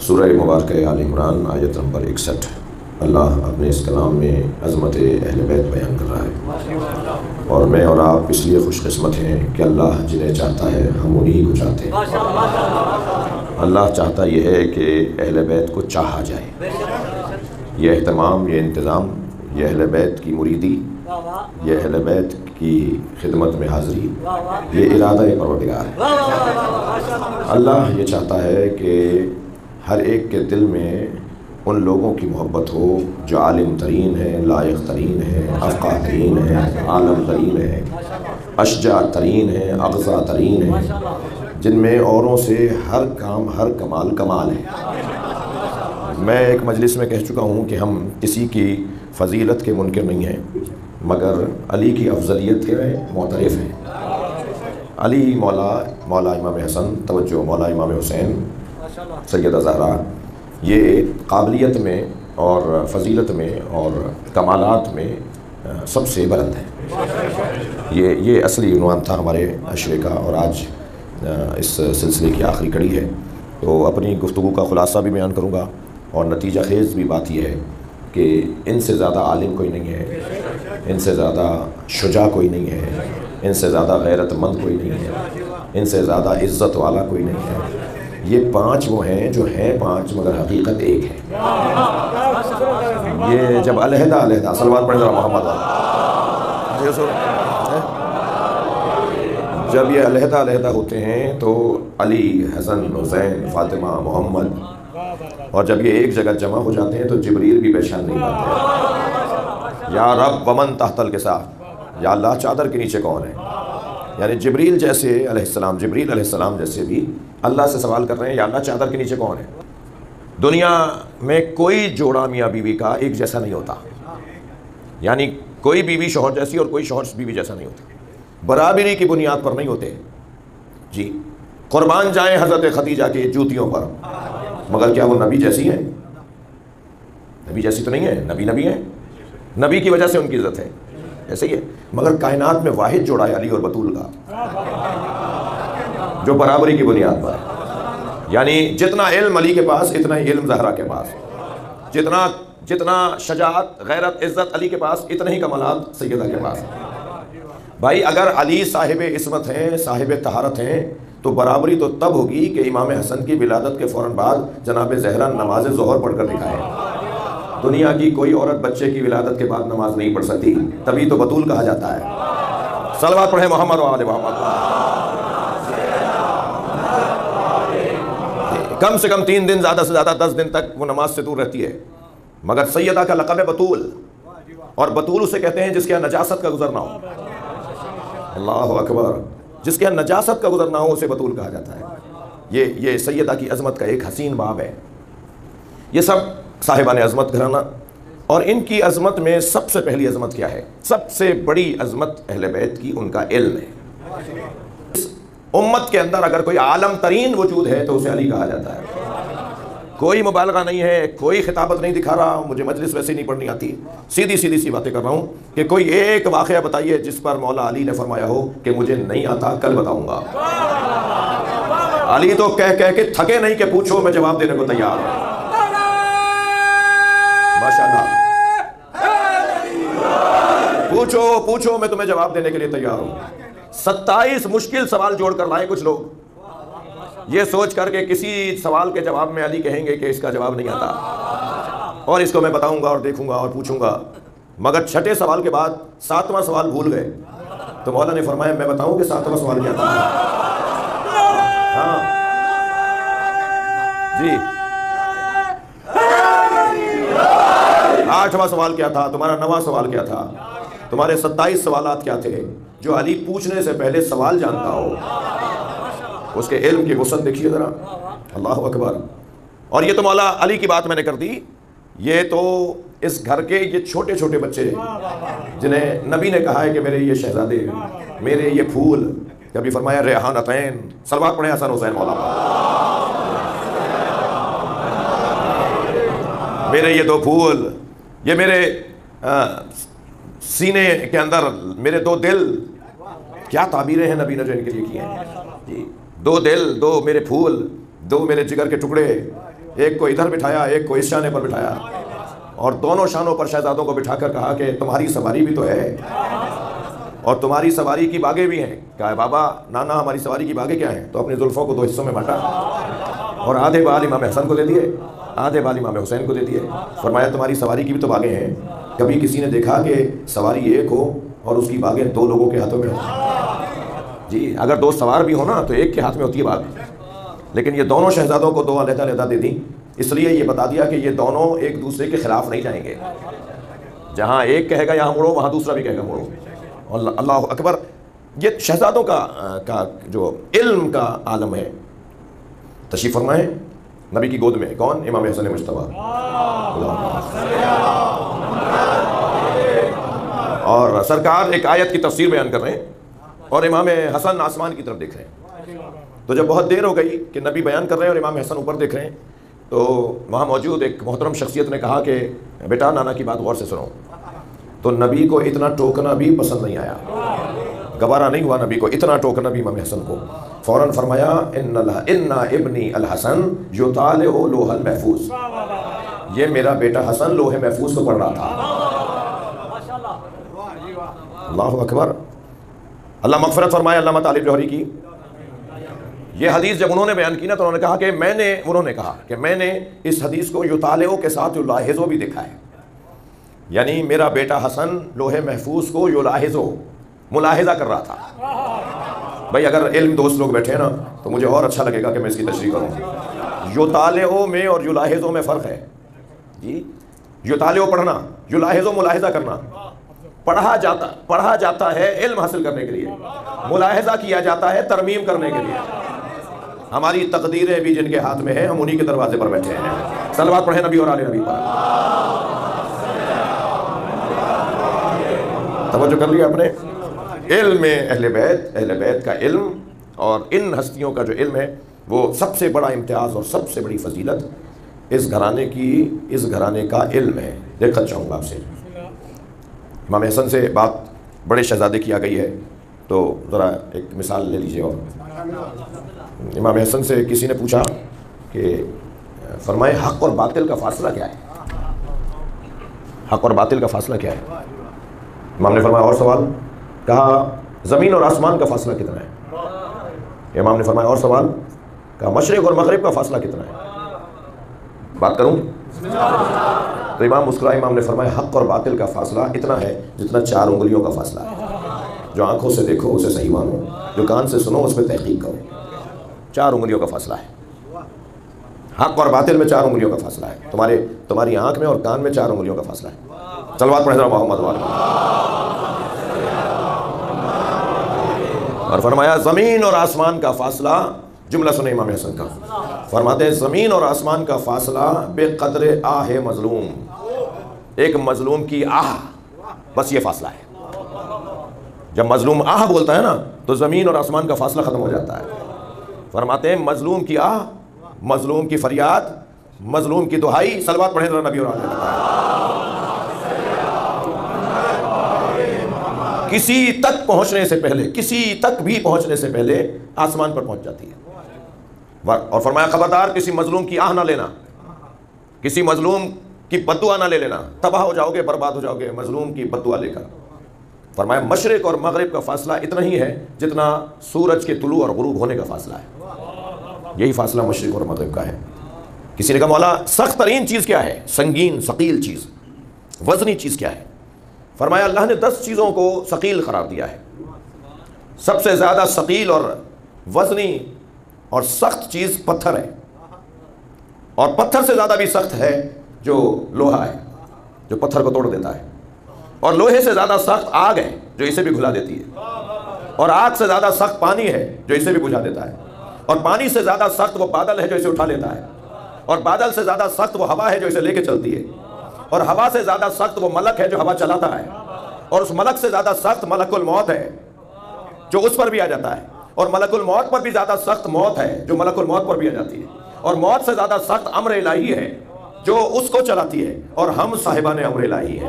سورہ مبارکہ آل عمران آیت نمبر 61۔ اللہ اپنے اس کلام میں عظمت اہل بیت بیان کر رہا ہے، اور میں اور آپ اس لیے خوش قسمت ہیں کہ اللہ جنہیں چاہتا ہے ہم انہی کو چاہتے ہیں۔ اللہ چاہتا یہ ہے کہ اہل بیت کو چاہا جائے۔ یہ اہتمام، یہ انتظام، یہ اہل بیت کی مریدی، یہ اہل بیت کی خدمت میں حاضری، یہ ارادہ پروردگار ہے۔ اللہ یہ چاہتا ہے کہ ہر ایک کے دل میں ان لوگوں کی محبت ہو جو عالم ترین ہیں، لائق ترین ہیں، افقہ ترین ہیں، عالم ترین ہیں، اشجع ترین ہیں، اغزا ترین ہیں، جن میں اوروں سے ہر کام، ہر کمال کمال ہے۔ میں ایک مجلس میں کہہ چکا ہوں کہ ہم کسی کی فضیلت کے منکر نہیں ہیں، مگر علی کی افضلیت کے معترف ہیں۔ علی مولا امام حسن، توجہ، مولا امام حسین، سیدہ زہرا، یہ قابلیت میں اور فضیلت میں اور کمالات میں سب سے بلند ہے۔ یہ اصلی عنوان تھا ہمارے عشرے کا، اور آج اس سلسلے کی آخری کڑی ہے، تو اپنی گفتگو کا خلاصہ بھی بیان کروں گا، اور نتیجہ خیز بھی بات یہ ہے کہ ان سے زیادہ عالم کوئی نہیں ہے، ان سے زیادہ شجاع کوئی نہیں ہے، ان سے زیادہ غیرت مند کوئی نہیں ہے، ان سے زیادہ عزت والا کوئی نہیں ہے۔ یہ پانچ وہ ہیں جو ہیں پانچ مگر حقیقت ایک ہے۔ یہ جب علیحدہ صلوات پڑھیں ذرا محمد جب یہ علیحدہ ہوتے ہیں تو علی، حسن، حسین، فاطمہ، محمد، اور جب یہ ایک جگہ جمع ہو جاتے ہیں تو جبریل بھی پہچان نہیں پاتے۔ یا رب ومن تحت الکساء، یا اللہ چادر کے نیچے کون ہے؟ یعنی جبریل علیہ السلام جیسے بھی اللہ سے سوال کر رہے ہیں، یا اللہ چادر کے نیچے کون ہے؟ دنیا میں کوئی جوڑا میاں بیوی کا ایک جیسا نہیں ہوتا، یعنی کوئی بیوی شوہر جیسی اور کوئی شوہر بیوی جیسا نہیں ہوتا، برابری کی بنیاد پر نہیں ہوتے۔ جی، قربان جائیں حضرت خدیجہ کی جوتیوں پر، مگر کیا وہ نبی جیسی ہیں؟ نبی جیسی تو نہیں ہے، نبی ہیں، نبی کی وجہ سے ان کی عزت ہے، ایسے ہی ہے۔ مگر کائنات میں واحد جوڑا ہے علی اور بطول کا، جو برابری کی بنیاد پر ہے۔ یعنی جتنا علم علی کے پاس اتنا ہی علم زہرا کے پاس، جتنا شجاعت، غیرت، عزت علی کے پاس اتنا ہی کمالات سیدہ کے پاس۔ بھائی اگر علی صاحب عصمت ہیں، صاحب طہارت ہیں، تو برابری تو تب ہوگی کہ امام حسن کی ولادت کے فوراً بعد جناب زہرا نماز ظہر پڑھ کر دکھائے۔ دنیا کی کوئی عورت بچے کی ولادت کے بعد نماز نہیں پڑھ سکتی، تبھی تو بطول کہا جاتا ہے۔ صلوات پڑھیں محمد و آل محمد۔ کم سے کم 3 دن، زیادہ سے زیادہ 10 دن تک وہ نماز سے دور رہتی ہے، مگر سیدہ کا لقب ہے بطول، اور بطول اسے کہتے ہیں جس کے یہاں نجاست کا گزر نہ ہو۔ اللہ اکبر، جس کے یہاں نجاست کا گزر نہ ہو اسے بطول کہا جاتا ہے۔ یہ سیدہ کی عظمت کا ایک حسین باب ہے۔ یہ سب صاحبان عظمت گھرانہ، اور ان کی عظمت میں سب سے پہلی عظمت کیا ہے؟ سب سے بڑی عظمت اہل بیت کی ان کا علم ہے۔ اس امت کے اندر اگر کوئی عالم ترین وجود ہے تو اسے علی کہا جاتا ہے۔ کوئی مبالغہ نہیں ہے، کوئی خطابت نہیں دکھا رہا ہوں، مجھے مجلس ویسے نہیں پڑھنی آتی، سیدھی سی باتیں کر رہا ہوں کہ کوئی ایک واقعہ بتائیے جس پر مولا علی نے فرمایا ہو کہ مجھے نہیں آتا، کل بتاؤں گا۔ علی تو کہہ کے تھکے نہیں کہ پوچھو، میں جواب دینے کو تیار ہوں۔ ماشاءاللہ، پوچھو میں تمہیں جواب دینے کے لیے تیار ہوں۔ 27 مشکل سوال جوڑ کر لائے کچھ لوگ، یہ سوچ کر کے کسی سوال کے جواب میں علی کہیں گے کہ اس کا جواب نہیں آتا، اور اس کو میں بتاؤں گا اور دیکھوں گا اور پوچھوں گا، مگر 6 سوال کے بعد 7واں سوال بھول گئے تو مولا نے فرمایا میں بتاؤں کہ 7واں سوال کیا تھا؟ ہاں جی، 8واں سوال کیا تھا؟ تمہارا 9واں سوال کیا تھا؟ تمہارے 27 سوالات کیا تھے؟ جو علی پوچھنے سے پہلے سوال جانتا ہو، اس کے علم کی وسعت دیکھیے ذرا، اللہ اکبر۔ اور یہ تو مولا علی کی بات میں نے کر دی، یہ تو اس گھر کے یہ چھوٹے چھوٹے بچے جنہیں نبی نے کہا ہے کہ میرے یہ شہزادے، میرے یہ پھول، کبھی فرمایا ریحانتین، صلوات پڑھیں حسن حسین مولا، میرے یہ 2 پھول، یہ میرے سینے کے اندر میرے 2 دل، کیا تعبیریں ہیں نبی نے جو ان کے لیے کی ہیں۔ 2 دل، 2 میرے پھول، 2 میرے جگر کے ٹکڑے، ایک کو ادھر بٹھایا، ایک کو اس شانے پر بٹھایا، اور دونوں شانوں پر شہزادوں کو بٹھا کر کہا کہ تمہاری سواری بھی تو ہے اور تمہاری سواری کی باغیں بھی ہیں۔ کہا بابا نانا ہماری سواری کی باغیں کیا ہیں؟ تو اپنی زلفوں کو 2 حصوں میں بانٹا اور آدھے بال امام حسن کو دے دیے، آدھے بال امام حسین کو دے دیے۔ فرمایا تمہاری سواری کی بھی تو باغیں ہیں، کبھی کسی نے دیکھا کہ سواری ایک ہو اور اس کی باغیں 2 لوگوں کے ہاتھوں میں ہوں؟ جی اگر 2 سوار بھی ہو نا تو ایک کے ہاتھ میں ہوتی ہے باغ، لیکن یہ دونوں شہزادوں کو 2 علیحدہ علیحدہ دے دیں، اس لیے یہ بتا دیا کہ یہ دونوں ایک دوسرے کے خلاف نہیں جائیں گے، جہاں ایک کہے گا یہاں مڑو وہاں دوسرا بھی کہے گا مڑو۔ اللہ اکبر، یہ شہزادوں کا جو علم کا عالم ہے۔ تشریف فرمائیں نبی کی گود میں، کون؟ امام حسن مجتبیٰ، اور سرکار ایک آیت کی تفسیر بیان کر رہے ہیں اور امام حسن آسمان کی طرف دیکھ رہے ہیں۔ تو جب بہت دیر ہو گئی کہ نبی بیان کر رہے ہیں اور امام حسن اوپر دیکھ رہے ہیں، تو وہاں موجود ایک محترم شخصیت نے کہا کہ بیٹا نانا کی بات غور سے سنو۔ تو نبی کو اتنا ٹوکنا بھی پسند نہیں آیا، گوارا نہیں ہوا نبی کو اتنا ٹوکنا بھی امام حسن کو۔ فوراً فرمایا ان ابنی الحسن یطالع لوح المحفوظ، یہ میرا بیٹا حسن لوح محفوظ کو پڑھ رہا تھا۔ اللہ اکبر، اللہ مغفرت فرمائے علامہ طالب جوہری کی۔ یہ حدیث جب انہوں نے بیان کی نا تو انہوں نے کہا کہ میں نے اس حدیث کو یطالع کے ساتھ یلاحظ بھی دیکھا ہے، یعنی میرا بیٹا حسن لوح محفوظ کو یلاحظ ملاحظہ کر رہا تھا۔ بھائی اگر علم دوست لوگ بیٹھے نا تو مجھے اور اچھا لگے گا کہ میں اس کی تشریح کروں۔ یطالع میں اور یلاحظ میں فرق ہے جی، یطالع پڑھنا، یلاحظ ملاحظہ کرنا۔ پڑھا جاتا ہے علم حاصل کرنے کے لیے، ملاحظہ کیا جاتا ہے ترمیم کرنے کے لیے۔ ہماری تقدیریں بھی جن کے ہاتھ میں ہیں ہم انہی کے دروازے پر بیٹھے ہیں۔ صلوات پڑھیں نبی اور آل نبی پر۔ توجہ کر لیا آپ نے؟ علم اہل بیت کا علم اور ان ہستیوں کا جو علم ہے وہ سب سے بڑا امتیاز اور سب سے بڑی فضیلت اس گھرانے کا علم ہے۔ دیکھنا چاہوں گا آپ سے، امام حسن سے بات بڑے شہزادے کی آ گئی ہے تو ذرا ایک مثال لے لیجئے۔ اور امام حسن سے کسی نے پوچھا کہ فرمائے حق اور باطل کا فاصلہ کیا ہے؟ حق اور باطل کا فاصلہ کیا ہے؟ امام نے فرمایا اور سوال؟ کہا زمین اور آسمان کا فاصلہ کتنا ہے؟ امام نے فرمایا اور سوال؟ کہا مشرق اور مغرب کا فاصلہ کتنا ہے؟ بات کروں؟ تو امام مسکرائے، امام نے فرمایا حق اور باطل کا فاصلہ اتنا ہے جتنا 4 انگلیوں کا فاصلہ ہے۔ جو آنکھوں سے دیکھو اسے صحیح مانو، جو کان سے سنو اس پہ تحقیق کرو۔ 4 انگلیوں کا فاصلہ ہے، حق اور باطل میں 4 انگلیوں کا فاصلہ ہے۔ تمہاری آنکھ میں اور کان میں 4 انگلیوں کا فاصلہ ہے۔ صلوات پڑھیں ذرا محمد والے۔ اور فرمایا زمین اور آسمان کا فاصلہ، جملہ سنیں امام حسن کا، فرماتے ہیں زمین اور آسمان کا فاصلہ بے قدر آہ مظلوم، ایک مظلوم کی آہ، بس یہ فاصلہ ہے۔ جب مظلوم آہ بولتا ہے نا تو زمین اور آسمان کا فاصلہ ختم ہو جاتا ہے۔ فرماتے ہیں مظلوم کی آہ، مظلوم کی فریاد، مظلوم کی دہائی، صلوات پڑھیں ذرا نبی اور آل نبی۔ کسی تک پہنچنے سے پہلے، کسی تک بھی پہنچنے سے پہلے آسمان پر پہنچ جاتی ہے۔ اور فرمایا خبردار کسی مظلوم کی آہ نہ لینا، کسی مظلوم کی بد دعا نہ لے لینا، تباہ ہو جاؤ گے، برباد ہو جاؤ گے مظلوم کی بد دعا لے کر۔ فرمایا مشرق اور مغرب کا فاصلہ اتنا ہی ہے جتنا سورج کے طلوع اور غروب ہونے کا فاصلہ ہے، یہی فاصلہ مشرق اور مغرب کا ہے۔ کسی نے کہا مولا سخت ترین چیز کیا ہے؟ سنگین ثقیل چیز، وزنی چیز کیا ہے؟ فرمایا اللہ نے 10 چیزوں کو ثقیل قرار دیا ہے، سب سے زیادہ ثقیل اور وزنی اور سخت چیز پتھر ہے، اور پتھر سے زیادہ بھی سخت ہے جو لوہا ہے، جو پتھر کو توڑ دیتا ہے، اور لوہے سے زیادہ سخت آگ ہے جو اسے بھی گھلا دیتی ہے، اور آگ سے زیادہ سخت پانی ہے جو اسے بھی بجھا دیتا ہے، اور پانی سے زیادہ سخت وہ بادل ہے جو اسے اٹھا لیتا ہے، اور بادل سے زیادہ سخت وہ ہوا ہے جو اسے لے کے چلتی ہے، اور ہوا سے زیادہ سخت وہ ملک ہے جو ہوا چلاتا ہے، اور اس ملک سے زیادہ سخت ملک الموت ہے جو اس پر بھی آ جاتا ہے، اور ملک الموت پر بھی زیادہ سخت موت ہے جو ملک الموت پر بھی آ جاتی ہے، اور موت سے زیادہ سخت امر الہی ہے جو اس کو چلاتی ہے، اور ہم صاحبان امر الہی ہیں۔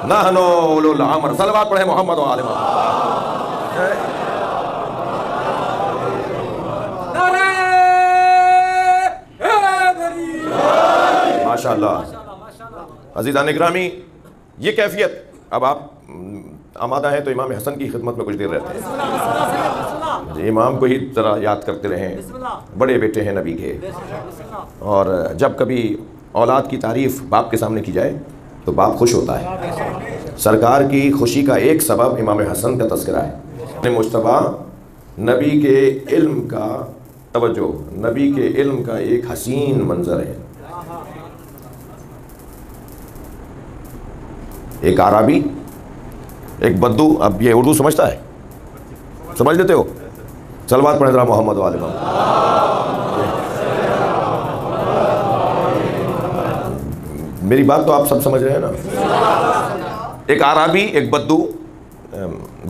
نحن اولو الامر، صلوات پڑھیں محمد و آل محمد۔ ماشاءاللہ۔ عزیزان اکرامی، یہ کیفیت، اب آپ آمادہ ہیں تو امام حسن کی خدمت میں کچھ دیر رہتے ہیں، امام کو ہی ذرا یاد کرتے رہیں، بڑے بیٹے ہیں نبی کے، اور جب کبھی اولاد کی تعریف باپ کے سامنے کی جائے تو باپ خوش ہوتا ہے۔ سرکار کی خوشی کا ایک سبب امام حسن کا تذکرہ ہے۔ مجتبیٰ نبی کے علم کا توجہ، نبی کے علم کا ایک حسین منظر ہے۔ ایک عربی، ایک بدو، اب یہ اردو سمجھتا ہے؟ سمجھ لیتے ہو؟ صلوات پڑھیں ذرا محمد والے میری بات تو آپ سب سمجھ رہے ہیں نا۔ ایک عربی، ایک بدو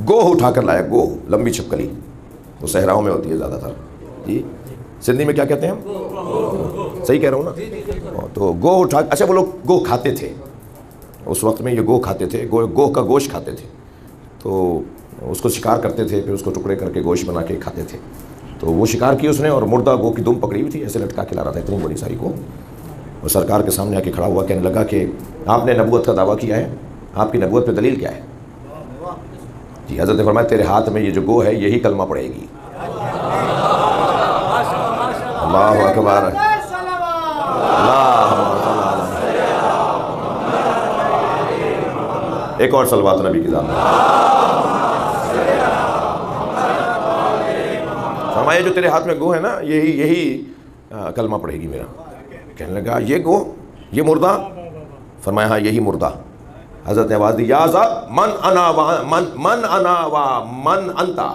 گوہ اٹھا کر لایا، گوہ، لمبی چھپکلی، وہ صحراؤں میں ہوتی ہے زیادہ تر، جی سندھی میں کیا کہتے ہیں ہم؟ صحیح کہہ رہا ہوں نا؟ تو گوہ اٹھا، اچھا وہ لوگ گوہ کھاتے تھے اس وقت میں، یہ گوہ کھاتے تھے، گوہ کا گوشت کھاتے تھے، تو اس کو شکار کرتے تھے، پھر اس کو ٹکڑے کر کے گوشت بنا کے کھاتے تھے۔ تو وہ شکار کی اس نے، اور مردہ گوہ کی دم پکڑی ہوئی تھی، ایسے لٹکا کے لا رہا تھا اتنی بڑی ساری کو، اور سرکار کے سامنے آ کے کھڑا ہوا، کہنے لگا کہ آپ نے نبوت کا دعویٰ کیا ہے، آپ کی نبوت پہ دلیل کیا ہے؟ جی حضرت نے فرمایا تیرے ہاتھ میں یہ جو گوہ ہے یہی کلمہ پڑھے گی۔ اللہ اکبر، ایک اور صلوات نبی کی ذات۔ فرمایا جو تیرے ہاتھ میں گوہ ہے نا، یہی کلمہ پڑھے گی میرا۔ کہنے لگا یہ گوہ، یہ مردہ؟ فرمایا ہاں یہی مردہ۔ حضرت نے آواز دی یا ذا من انا و من انتا،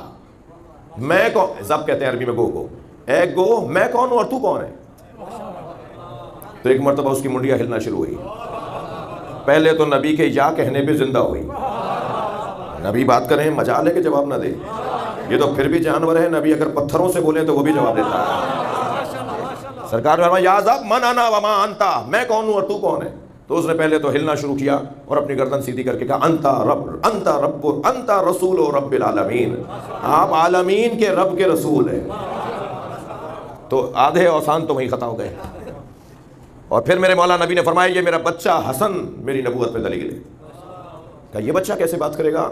میں کون، ذب کہتے ہیں عربی میں گوہ کو، اے گوہ میں کون ہوں اور تو کون ہے؟ تو ایک مرتبہ اس کی منڈیاں ہلنا شروع ہوئی، پہلے تو نبی کے یا کہنے پہ زندہ ہوئی، نبی بات کریں مجال ہے کہ جواب نہ دے، یہ تو پھر بھی جانور ہے، نبی اگر پتھروں سے بولیں تو وہ بھی جواب دیتا ہے۔ سرکار نے فرمایا یا ذا من انا و ما انتا، میں کون ہوں اور تو کون ہے؟ تو اس نے پہلے تو ہلنا شروع کیا اور اپنی گردن سیدھی کر کے کہا انتا رب انتا رسول رب العالمین، آپ عالمین کے رب کے رسول ہیں۔ تو آدھے اوسان تو وہیں ختم ہو گئے، اور پھر میرے مولا نبی نے فرمایا یہ میرا بچہ حسن میری نبوت پہ دلیل ہے۔ کہا یہ بچہ کیسے بات کرے گا،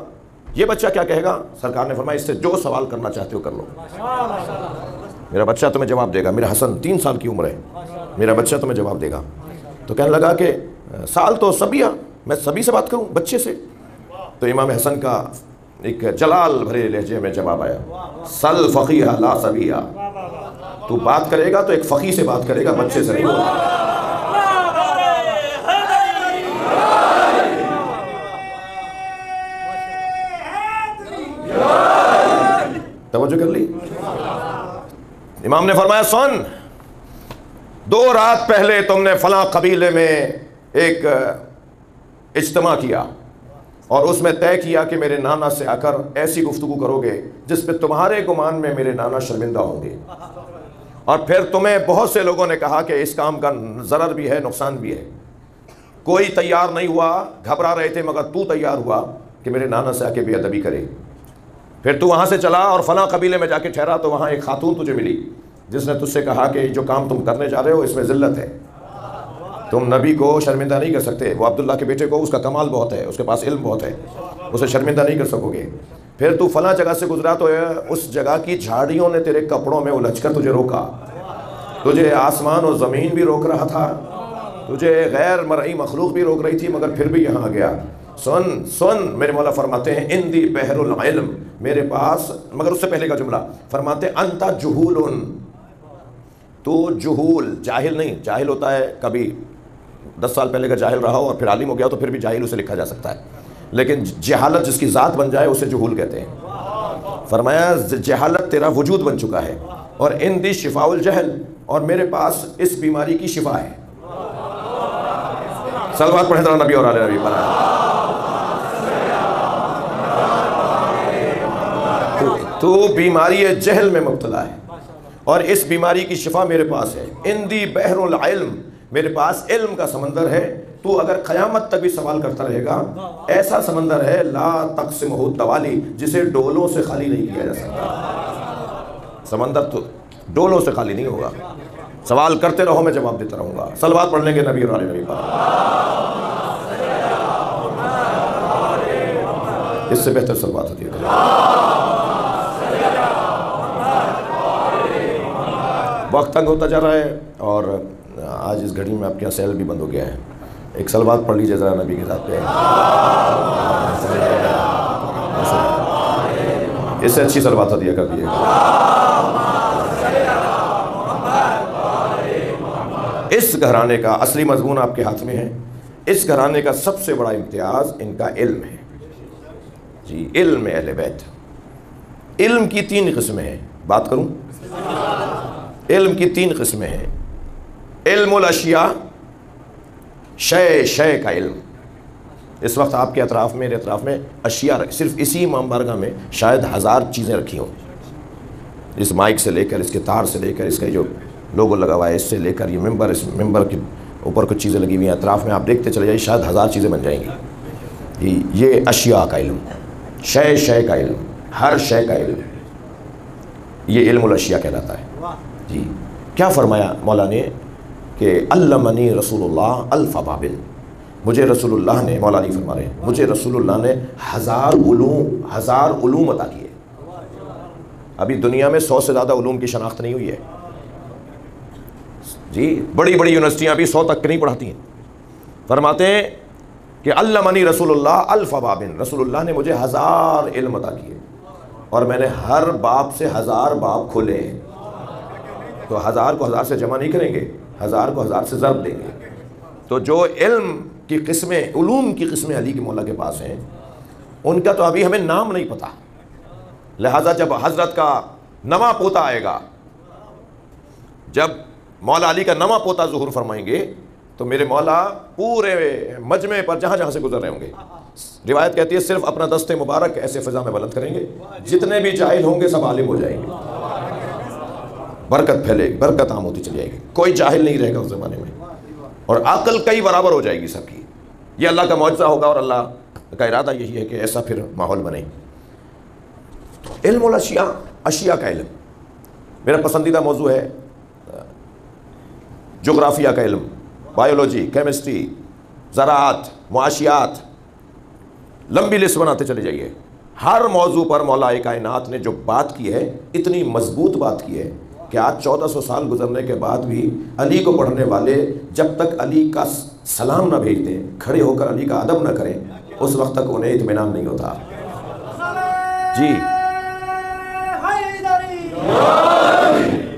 یہ بچہ کیا کہے گا؟ سرکار نے فرمایا اس سے جو سوال کرنا چاہتے ہو کر لو، میرا بچہ تمہیں جواب دے گا، میرا حسن 3 سال کی عمر ہے، میرا بچہ تمہیں جواب دے گا۔ تو کہنے لگا کہ سال تو سبیہ، میں سبھی سے بات کروں بچے سے؟ تو امام حسن کا ایک جلال بھرے لہجے میں جواب آیا، سل فقیہ لا سبیہ، تو بات کرے گا تو ایک فقیہ سے بات کرے گا، بچے سے نہیں ہوگا۔ توجہ کر لی؟ امام نے فرمایا سن، 2 رات پہلے تم نے فلاں قبیلے میں ایک اجتماع کیا اور اس میں طے کیا کہ میرے نانا سے آ کر ایسی گفتگو کرو گے جس پہ تمہارے گمان میں میرے نانا شرمندہ ہوں گے، اور پھر تمہیں بہت سے لوگوں نے کہا کہ اس کام کا ضرر بھی ہے نقصان بھی ہے، کوئی تیار نہیں ہوا، گھبرا رہے تھے، مگر تو تیار ہوا کہ میرے نانا سے آ کے بے ادبی کرے۔ پھر تو وہاں سے چلا اور فلاں قبیلے میں جا کے ٹھہرا تو وہاں ایک خاتون تجھے ملی جس نے تجھ سے کہا کہ جو کام تم کرنے جا رہے ہو اس میں ذلت ہے، تم نبی کو شرمندہ نہیں کر سکتے، وہ عبداللہ کے بیٹے کو، اس کا کمال بہت ہے، اس کے پاس علم بہت ہے، اسے شرمندہ نہیں کر سکو گے۔ پھر تو فلاں جگہ سے گزرا تو اس جگہ کی جھاڑیوں نے تیرے کپڑوں میں الجھ کر تجھے روکا، تجھے آسمان و زمین بھی روک رہا تھا، تجھے غیر مرئی مخلوق بھی روک رہی تھی، مگر پھر بھی یہاں آ گیا۔ سن میرے مولا فرماتے ہیں اندی بحر العلم، میرے پاس، مگر اس سے پہلے کا جملہ فرماتے انتا جہول، تو جہول، جاہل نہیں، جاہل ہوتا ہے کبھی 10 سال پہلے کا جاہل رہا ہو اور پھر عالم ہو گیا تو پھر بھی جاہل اسے لکھا جا سکتا ہے، لیکن جہالت جس کی ذات بن جائے اسے جہول کہتے ہیں۔ فرمایا جہالت تیرا وجود بن چکا ہے، اور اندی شفاء الجہل، اور میرے پاس اس بیماری کی شفا ہے۔ صلوات پڑھیں ذرا نبی اور آل نبی پر۔ تو بیماری جہل میں مبتلا ہے اور اس بیماری کی شفا میرے پاس ہے۔ اندی بحر العلم، میرے پاس علم کا سمندر ہے، تو اگر قیامت تک بھی سوال کرتا رہے گا، ایسا سمندر ہے لا تقسمہ التوالی، جسے ڈولوں سے خالی نہیں کیا جا سکتا۔ سمندر تو ڈولوں سے خالی نہیں ہوگا، سوال کرتے رہو، میں جواب دیتا رہوں گا۔ صلوات پڑھ لیں گے نبی اور آل نبی پر، اس سے بہتر صلوات ہوتی ہے۔ وقت تنگ ہوتا جا رہا ہے اور آج اس گھڑی میں آپ کے یہاں سیل بھی بند ہو گیا ہے۔ ایک صلوات پڑھ لیجیے ذرا نبی کے ساتھ پہ، اس سے اچھی صلوات دیا کر دیے۔ اس گھرانے کا اصلی مضمون آپ کے ہاتھ میں ہے۔ اس گھرانے کا سب سے بڑا امتیاز ان کا علم ہے جی، علم اہل بیت۔ علم کی 3 قسمیں ہیں، بات کروں، علم کی 3 قسمیں ہیں۔ علم الاشیاء، شے کا علم۔ اس وقت آپ کے اطراف میں، میرے اطراف میں اشیاء، صرف اسی امام بارگاہ میں شاید 1000 چیزیں رکھی ہوں، اس مائک سے لے کر، اس کے تار سے لے کر، اس کا جو لوگو لگا ہوا ہے اس سے لے کر یہ ممبر، اس ممبر کے اوپر کچھ چیزیں لگی ہوئی ہیں، اطراف میں آپ دیکھتے چلے جائیے، شاید 1000 چیزیں بن جائیں گی۔ یہ اشیاء کا علم، شے کا علم، ہر شے کا علم، یہ علم الاشیاء کہلاتا ہے جی۔ کیا فرمایا مولا نے کہ علمنی رسول اللہ الف بابن، مجھے رسول اللہ نے، مولا علی فرما رہے ہیں، مجھے رسول اللہ نے 1000 علوم عطا کیے۔ ابھی دنیا میں 100 سے زیادہ علوم کی شناخت نہیں ہوئی ہے جی، بڑی بڑی یونیورسٹیاں ابھی 100 تک نہیں پڑھاتی ہیں۔ فرماتے ہیں کہ علمنی رسول اللہ الف بابن، رسول اللہ نے مجھے 1000 علم عطا کیے اور میں نے ہر باب سے 1000 باب کھولے ہیں۔ تو 1000 کو 1000 سے جمع نہیں کریں گے، 1000 کو 1000 سے ضرب دیں گے۔ تو جو علم کی قسمیں، علوم کی قسمیں علی کے مولا کے پاس ہیں، ان کا تو ابھی ہمیں نام نہیں پتا۔ لہٰذا جب حضرت کا نواں پوتا آئے گا، جب مولا علی کا نواں پوتا ظہور فرمائیں گے، تو میرے مولا پورے مجمع پر جہاں جہاں سے گزر رہے ہوں گے، روایت کہتی ہے صرف اپنا دست مبارک ایسے فضا میں بلند کریں گے، جتنے بھی جاہل ہوں گے سب عالم ہو جائیں گے، برکت پھیلے گی، برکت عام ہوتی چلی جائے گی، کوئی جاہل نہیں رہے گا اس زمانے میں، اور عقل کئی برابر ہو جائے گی سب کی۔ یہ اللہ کا معجزہ ہوگا اور اللہ کا ارادہ یہی ہے کہ ایسا پھر ماحول بنے۔ علم الاشیاء، اشیاء کا علم میرا پسندیدہ موضوع ہے۔ جغرافیہ کا علم، بایولوجی، کیمسٹری، زراعت، معاشیات، لمبی لسٹ بناتے چلے جائیے۔ ہر موضوع پر مولا کائنات نے جو بات کی ہے، اتنی مضبوط بات کی ہے کہ آج 1400 سال گزرنے کے بعد بھی علی کو پڑھنے والے جب تک علی کا سلام نہ بھیج دیں، کھڑے ہو کر علی کا ادب نہ کریں، اس وقت تک انہیں اطمینان نہیں ہوتا جی۔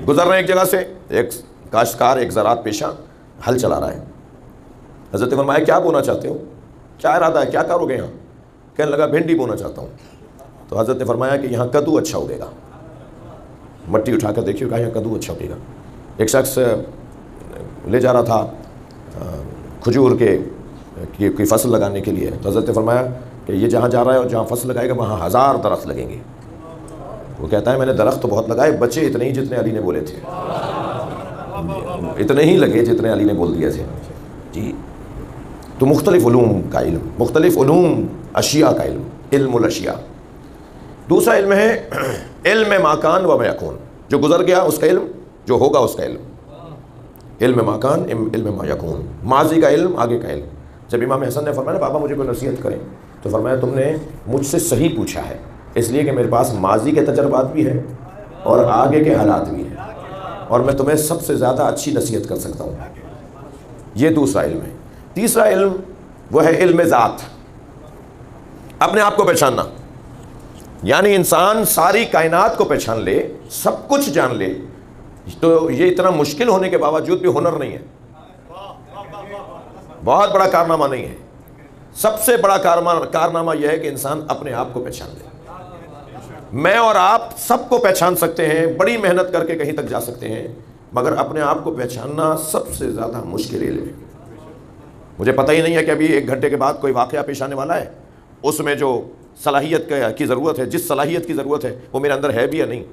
گزر رہے ہیں ایک جگہ سے، ایک کاشتکار، ایک زراعت پیشہ ہل چلا رہا ہے۔ حضرت نے فرمایا کیا بونا چاہتے ہو؟ کیا ارادہ ہے، کیا کرو گے یہاں؟ کہنے لگا بھنڈی بونا چاہتا ہوں۔ تو حضرت نے فرمایا کہ یہاں کدو اچھا اگے گا۔ مٹی اٹھا کر دیکھیے، کہا یہاں کدو اچھا اگے گا۔ ایک شخص لے جا رہا تھا کھجور کی فصل لگانے کے لیے، تو حضرت نے فرمایا کہ یہ جہاں جا رہا ہے اور جہاں فصل لگائے گا وہاں 1000 درخت لگیں گے۔ وہ کہتا ہے میں نے درخت تو بہت لگائے، بچے اتنے ہی جتنے علی نے بولے تھے، اتنے ہی لگے جتنے علی نے بول دیے تھے جی۔ تو مختلف علوم کا علم، مختلف علوم اشیاء کا علم، علم الاشیاء۔ دوسرا علم ہے علم ما کان و ما یکون، جو گزر گیا اس کا علم، جو ہوگا اس کا علم۔ علم ما کان، علم ما یکون، ماضی کا علم، آگے کا علم۔ جب امام حسن نے فرمایا بابا مجھے کوئی نصیحت کریں، تو فرمایا تم نے مجھ سے صحیح پوچھا ہے، اس لیے کہ میرے پاس ماضی کے تجربات بھی ہیں اور آگے کے حالات بھی ہیں، اور میں تمہیں سب سے زیادہ اچھی نصیحت کر سکتا ہوں۔ یہ دوسرا علم ہے۔ تیسرا علم وہ ہے علم ذات، اپنے آپ کو پہچاننا، یعنی انسان ساری کائنات کو پہچان لے، سب کچھ جان لے۔ تو یہ اتنا مشکل ہونے کے باوجود بھی ہنر نہیں ہے، بہت بڑا کارنامہ نہیں ہے۔ سب سے بڑا کارنامہ یہ ہے کہ انسان اپنے آپ کو پہچان لے۔ میں اور آپ سب کو پہچان سکتے ہیں، بڑی محنت کر کے کہیں تک جا سکتے ہیں، مگر اپنے آپ کو پہچاننا سب سے زیادہ مشکل علم ہے۔ مجھے پتہ ہی نہیں ہے کہ ابھی 1 گھنٹے کے بعد کوئی واقعہ پیش آنے والا ہے، اس میں جو صلاحیت کی ضرورت ہے، جس صلاحیت کی ضرورت ہے وہ میرے اندر ہے بھی یا نہیں،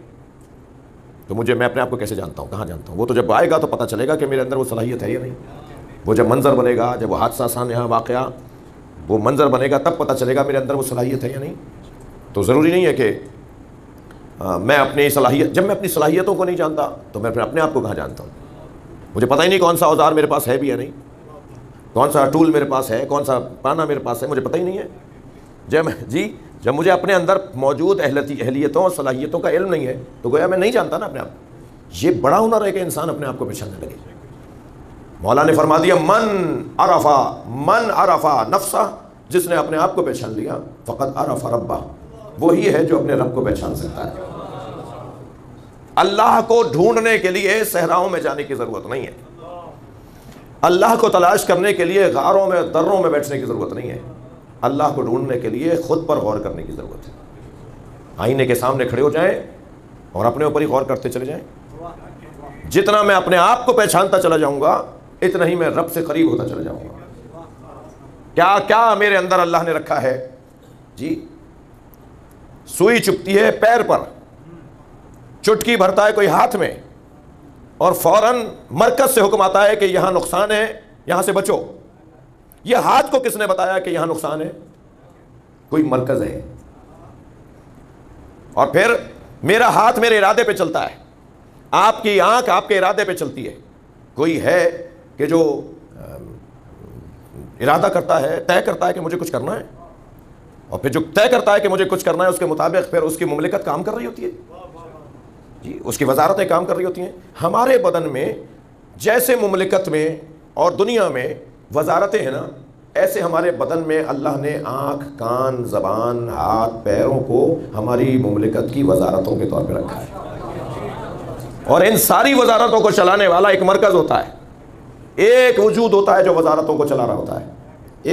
تو میں اپنے آپ کو کیسے جانتا ہوں، کہاں جانتا ہوں؟ وہ تو جب آئے گا تو پتہ چلے گا کہ میرے اندر وہ صلاحیت ہے یا نہیں۔ وہ جب منظر بنے گا، جب وہ حادثہ سامنے یہاں واقعہ وہ منظر بنے گا، تب پتہ چلے گا میرے اندر وہ صلاحیت ہے یا نہیں۔ تو ضروری نہیں ہے کہ میں اپنی صلاحیت، جب میں اپنی صلاحیتوں کو نہیں جانتا تو میں پھر اپنے آپ کو کہاں جانتا ہوں؟ مجھے پتہ ہی نہیں کون سا اوزار میرے پاس ہے بھی یا نہیں، کون سا ٹول میرے پاس ہے، کون سا پانا میرے پاس ہے، مجھے پتہ ہی نہیں ہے۔ جب مجھے اپنے اندر موجود اہلیتوں اور صلاحیتوں کا علم نہیں ہے تو گویا میں نہیں جانتا نا اپنے آپ کو۔ یہ بڑا ہنر ہے کہ انسان اپنے آپ کو پہچاننے لگے۔ مولا نے فرما دیا من عرفا نفسہ، جس نے اپنے آپ کو پہچان لیا فقط عرف ربہ، وہی ہے جو اپنے رب کو پہچان سکتا ہے۔ اللہ کو ڈھونڈنے کے لیے صحراؤں میں جانے کی ضرورت نہیں ہے، اللہ کو تلاش کرنے کے لیے غاروں میں دروں میں بیٹھنے کی ضرورت نہیں ہے، اللہ کو ڈھونڈنے کے لیے خود پر غور کرنے کی ضرورت ہے۔ آئینے کے سامنے کھڑے ہو جائیں اور اپنے اوپر ہی غور کرتے چلے جائیں۔ جتنا میں اپنے آپ کو پہچانتا چلا جاؤں گا اتنا ہی میں رب سے قریب ہوتا چلا جاؤں گا۔ کیا کیا میرے اندر اللہ نے رکھا ہے جی؟ سوئی چپتی ہے پیر پر، چٹکی بھرتا ہے کوئی ہاتھ میں، اور فوراً مرکز سے حکم آتا ہے کہ یہاں نقصان ہے، یہاں سے بچو۔ یہ ہاتھ کو کس نے بتایا کہ یہاں نقصان ہے؟ کوئی مرکز ہے، اور پھر میرا ہاتھ میرے ارادے پہ چلتا ہے، آپ کی آنکھ آپ کے ارادے پہ چلتی ہے۔ کوئی ہے کہ جو ارادہ کرتا ہے، طے کرتا ہے کہ مجھے کچھ کرنا ہے، اور پھر جو طے کرتا ہے کہ مجھے کچھ کرنا ہے اس کے مطابق پھر اس کی مملکت کام کر رہی ہوتی ہے جی، اس کی وزارتیں کام کر رہی ہوتی ہیں۔ ہمارے بدن میں جیسے مملکت میں اور دنیا میں وزارتیں ہیں نا، ایسے ہمارے بدن میں اللہ نے آنکھ، کان، زبان، ہاتھ، پیروں کو ہماری مملکت کی وزارتوں کے طور پہ رکھا ہے، اور ان ساری وزارتوں کو چلانے والا ایک مرکز ہوتا ہے، ایک وجود ہوتا ہے جو وزارتوں کو چلا رہا ہوتا ہے،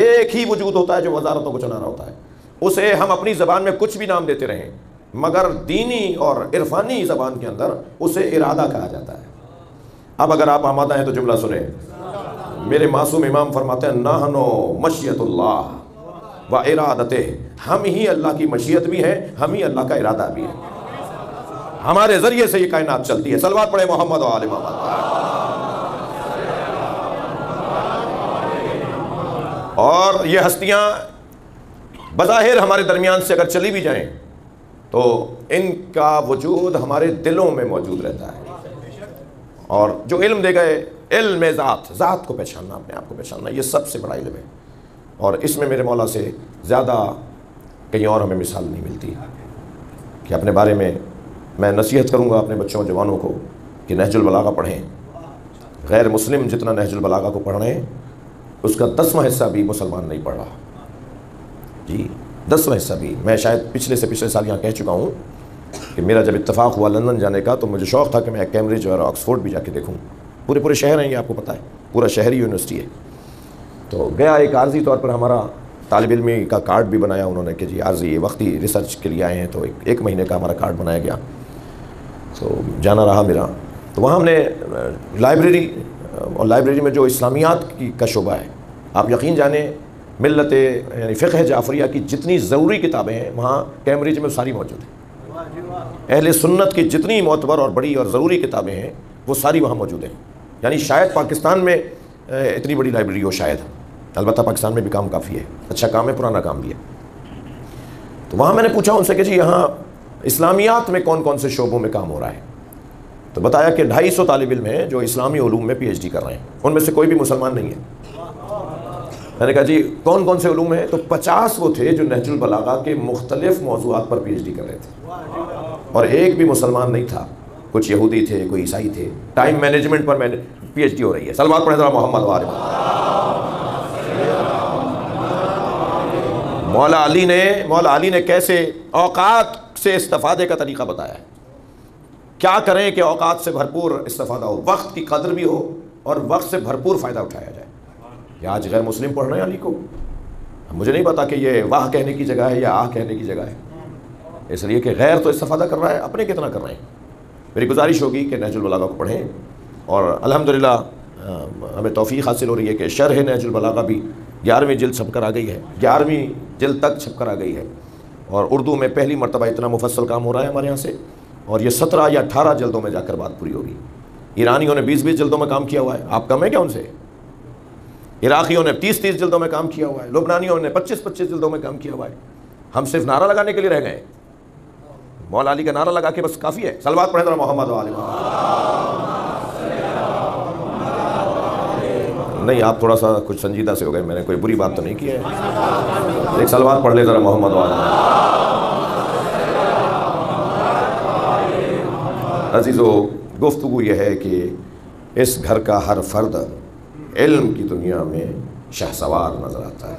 ایک ہی وجود ہوتا ہے جو وزارتوں کو چلا رہا ہوتا ہے۔ اسے ہم اپنی زبان میں کچھ بھی نام دیتے رہیں، مگر دینی اور عرفانی زبان کے اندر اسے ارادہ کہا جاتا ہے۔ اب اگر آپ آمادہ ہیں تو جملہ سنیں۔ میرے معصوم امام فرماتے ہیں نحنو مشیت اللہ و ارادتہ، ہم ہی اللہ کی مشیت بھی ہیں، ہم ہی اللہ کا ارادہ بھی ہے، ہمارے ذریعے سے یہ کائنات چلتی ہے۔ صلوات پڑھیں محمد و آل محمد۔ اور یہ ہستیاں بظاہر ہمارے درمیان سے اگر چلی بھی جائیں تو ان کا وجود ہمارے دلوں میں موجود رہتا ہے، اور جو علم دے گئے، علم ذات کو پہچاننا، اپنے آپ کو پہچاننا، یہ سب سے بڑا علم ہے، اور اس میں میرے مولا سے زیادہ کہیں اور ہمیں مثال نہیں ملتی کہ اپنے بارے میں میں نصیحت کروں گا اپنے بچوں جوانوں کو کہ نہج البلاغہ پڑھیں۔ غیر مسلم جتنا نہج البلاغہ کو پڑھ رہے ہیں اس کا 10واں حصہ بھی مسلمان نہیں پڑھ رہا جی، 10واں حصہ بھی۔ میں شاید پچھلے سال یہاں کہہ چکا ہوں کہ میرا جب اتفاق ہوا لندن جانے کا تو مجھے شوق تھا کہ میں کیمبرج اور آکسفورڈ بھی جا کے دیکھوں۔ پورے شہر ہیں یہ، آپ کو پتہ ہے پورا شہری یونیورسٹی ہے۔ تو گیا، ایک عارضی طور پر ہمارا طالب علمی کا کارڈ بھی بنایا انہوں نے کہ جی عارضی وقتی ریسرچ کے لیے آئے ہیں، تو ایک مہینے کا ہمارا کارڈ بنایا گیا، تو جانا رہا میرا۔ تو وہاں ہم نے لائبریری، اور لائبریری میں جو اسلامیات کا شعبہ ہے، آپ یقین جانیں ملت یعنی فقہ جعفریہ کی جتنی ضروری کتابیں ہیں وہاں کیمبرج میں ساری موجود ہیں۔ اہل سنت کی جتنی معتبر اور بڑی اور ضروری کتابیں ہیں وہ ساری وہاں موجود ہیں، یعنی شاید پاکستان میں اتنی بڑی لائبریری ہو شاید، البتہ پاکستان میں بھی کام کافی ہے، اچھا کام ہے، پرانا کام بھی ہے۔ تو وہاں میں نے پوچھا ان سے کہ جی یہاں اسلامیات میں کون کون سے شعبوں میں کام ہو رہا ہے؟ تو بتایا کہ 250 طالب علم ہیں جو اسلامی علوم میں پی ایچ ڈی کر رہے ہیں، ان میں سے کوئی بھی مسلمان نہیں ہے۔ میں نے کہا جی کون کون سے علوم ہیں؟ تو 50 وہ تھے جو نہج البلاغہ کے مختلف موضوعات پر پی ایچ ڈی کر رہے تھے، اور ایک بھی مسلمان نہیں تھا، کچھ یہودی تھے، کوئی عیسائی تھے۔ ٹائم مینجمنٹ پر پی ایچ ڈی ہو رہی ہے۔ صلوات پڑھیں ذرا محمد و آل محمد۔ مولا علی نے کیسے اوقات سے استفادے کا طریقہ بتایا ہے، کیا کریں کہ اوقات سے بھرپور استفادہ ہو، وقت کی قدر بھی ہو اور وقت سے بھرپور فائدہ اٹھایا جائے۔ یہ آج غیر مسلم پڑھ رہے ہیں علی کو، مجھے نہیں پتا کہ یہ واہ کہنے کی جگہ ہے یا آہ کہنے کی جگہ ہے، اس لیے کہ غیر تو استفادہ کر رہا ہے، اپنے کتنا کر رہے ہیں۔ میری گزارش ہوگی کہ نہج البلاغہ کو پڑھیں، اور الحمدللہ ہمیں توفیق حاصل ہو رہی ہے کہ شرح نہج البلاغہ بھی 11ویں جلد چھپ کر آ گئی ہے، 11ویں جلد تک چھپ کر آ گئی ہے، اور اردو میں پہلی مرتبہ اتنا مفصل کام ہو رہا ہے ہمارے یہاں سے، اور یہ 17 یا 18 جلدوں میں جا کر بات پوری ہوگی۔ ایرانیوں نے 20 جلدوں میں کام کیا ہوا ہے، آپ کم ہے کیا ان سے؟ عراقیوں نے 30 جلدوں میں کام کیا ہوا ہے، لبنانیوں نے 25 جلدوں میں کام کیا ہوا ہے۔ ہم صرف نعرہ لگانے کے لیے رہ گئے، مولا علی کا نعرہ لگا کے بس کافی ہے۔ صلوات پڑھیں ذرا محمد و آل محمد۔ نہیں آپ تھوڑا سا کچھ سنجیدہ سے ہو گئے، میں نے کوئی بری بات تو نہیں کی ہے. ایک صلوات پڑھ لے ذرا محمد والا. عزیزو، گفتگو یہ ہے کہ اس گھر کا ہر فرد علم کی دنیا میں شہسوار نظر آتا ہے.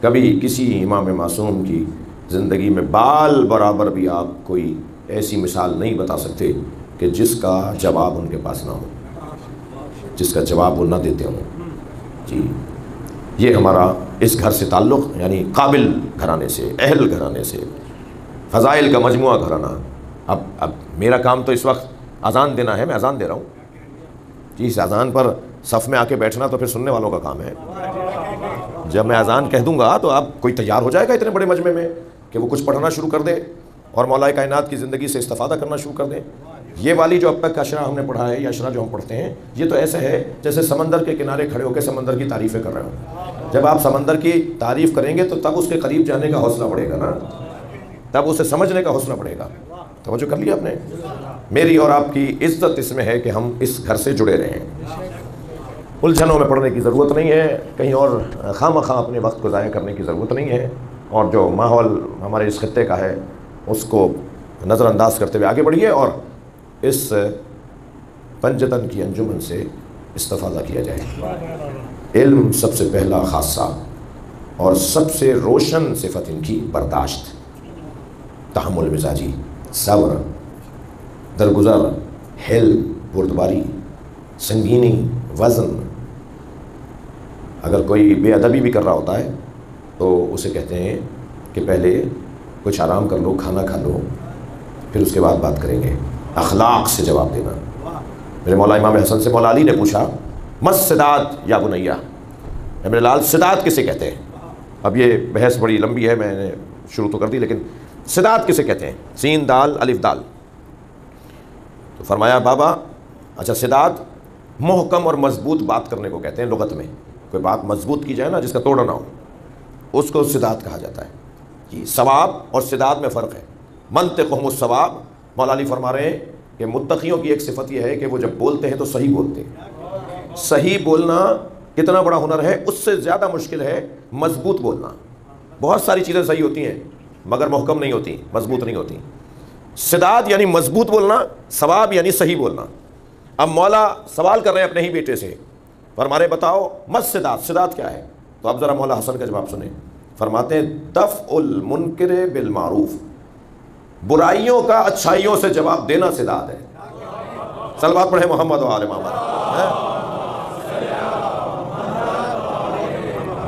کبھی کسی امام معصوم کی زندگی میں بال برابر بھی آپ کوئی ایسی مثال نہیں بتا سکتے کہ جس کا جواب ان کے پاس نہ ہو، جس کا جواب وہ نہ دیتے ہوں. جی یہ ہمارا اس گھر سے تعلق، یعنی قابل گھرانے سے، اہل گھرانے سے، فضائل کا مجموعہ گھرانہ. اب میرا کام تو اس وقت اذان دینا ہے، میں اذان دے رہا ہوں. جی اس اذان پر صف میں آ کے بیٹھنا تو پھر سننے والوں کا کام ہے. جب میں اذان کہہ دوں گا تو اب کوئی تیار ہو جائے گا اتنے بڑے مجمع میں کہ وہ کچھ پڑھنا شروع کر دے اور مولا کائنات کی زندگی سے استفادہ کرنا شروع کر دیں. یہ والی جو اب تک کا اشرا ہم نے پڑھا ہے یا اشرا جو ہم پڑھتے ہیں، یہ تو ایسے ہے جیسے سمندر کے کنارے کھڑے ہو کے سمندر کی تعریفیں کر رہے ہوں. جب آپ سمندر کی تعریف کریں گے تو تب اس کے قریب جانے کا حوصلہ بڑھے گا نا، تب اسے سمجھنے کا حوصلہ بڑھے گا. توجہ کر لیا آپ نے؟ میری اور آپ کی عزت اس میں ہے کہ ہم اس گھر سے جڑے رہیں. الجھنوں میں پڑھنے کی ضرورت نہیں ہے، کہیں اور خواہ مخواہ اپنے وقت کو ضائع کرنے کی ضرورت نہیں ہے، اور جو ماحول ہمارے اس خطے کا ہے اس کو نظر انداز کرتے ہوئے آگے بڑھیے اور اس پنجتن کی انجمن سے استفادہ کیا جائے. علم سب سے پہلا خاصہ اور سب سے روشن صفت ان کی برداشت، تحمل مزاجی، صبر، درگزر، حلم، بردباری، سنگینی، وزن. اگر کوئی بے ادبی بھی کر رہا ہوتا ہے تو اسے کہتے ہیں کہ پہلے کچھ آرام کر لو، کھانا کھا لو، پھر اس کے بعد بات کریں گے. اخلاق سے جواب دینا. میرے مولا امام حسن سے مولا علی نے پوچھا، مس سداد یا بنیا، میرے لال سداد کسے کہتے ہیں؟ اب یہ بحث بڑی لمبی ہے، میں نے شروع تو کر دی، لیکن سداد کسے کہتے ہیں؟ سین دال الف دال. تو فرمایا بابا اچھا سداد محکم اور مضبوط بات کرنے کو کہتے ہیں لغت میں. کوئی بات مضبوط کی جائے نا، جس کا توڑا نہ ہو، اس کو سداد کہا جاتا ہے. جی ثواب اور سداد میں فرق ہے. منطقہم الصواب، مولا علی فرما رہے ہیں کہ متقیوں کی ایک صفت یہ ہے کہ وہ جب بولتے ہیں تو صحیح بولتے ہیں. صحیح بولنا کتنا بڑا ہنر ہے، اس سے زیادہ مشکل ہے مضبوط بولنا. بہت ساری چیزیں صحیح ہوتی ہیں مگر محکم نہیں ہوتی، مضبوط نہیں ہوتی. سداد یعنی مضبوط بولنا، ثواب یعنی صحیح بولنا. اب مولا سوال کر رہے ہیں اپنے ہی بیٹے سے، فرما رہے بتاؤ مس سداد، سداد کیا ہے؟ تو اب ذرا مولا حسن کا جواب سنیں. فرماتے ہیں دفع المنکر بالمعروف، برائیوں کا اچھائیوں سے جواب دینا سداد ہے. صلوات پڑھیں محمد و آل محمد.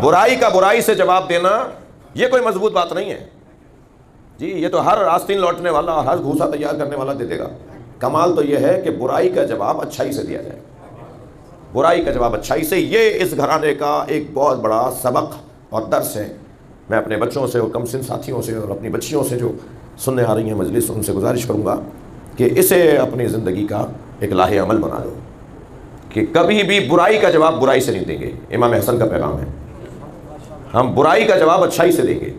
برائی کا برائی سے جواب دینا یہ کوئی مضبوط بات نہیں ہے. جی یہ تو ہر آستین لوٹنے والا، ہر گھوسا تیار کرنے والا دے دے گا. کمال تو یہ ہے کہ برائی کا جواب اچھائی سے دیا جائے. برائی کا جواب اچھائی سے، یہ اس گھرانے کا ایک بہت بڑا سبق اور درس ہے. میں اپنے بچوں سے اور کم سن ساتھیوں سے اور اپنی بچیوں سے جو سننے آ رہی ہیں مجلس، ان سے گزارش کروں گا کہ اسے اپنی زندگی کا ایک لاہ عمل بنا لو کہ کبھی بھی برائی کا جواب برائی سے نہیں دیں گے. امام حسن کا پیغام ہے، ہم برائی کا جواب اچھائی سے دیں گے.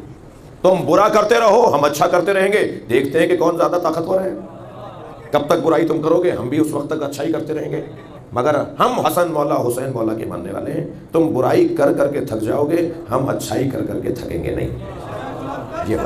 تم برا کرتے رہو، ہم اچھا کرتے رہیں گے، دیکھتے ہیں کہ کون زیادہ طاقتور ہے. کب تک برائی تم کرو گے، ہم بھی اس وقت تک اچھائی کرتے رہیں گے. مگر ہم حسن مولا حسین مولا کے ماننے والے ہیں. تم برائی کر کر کے تھک جاؤ گے، ہم اچھائی کر کر کے تھکیں گے نہیں. یہ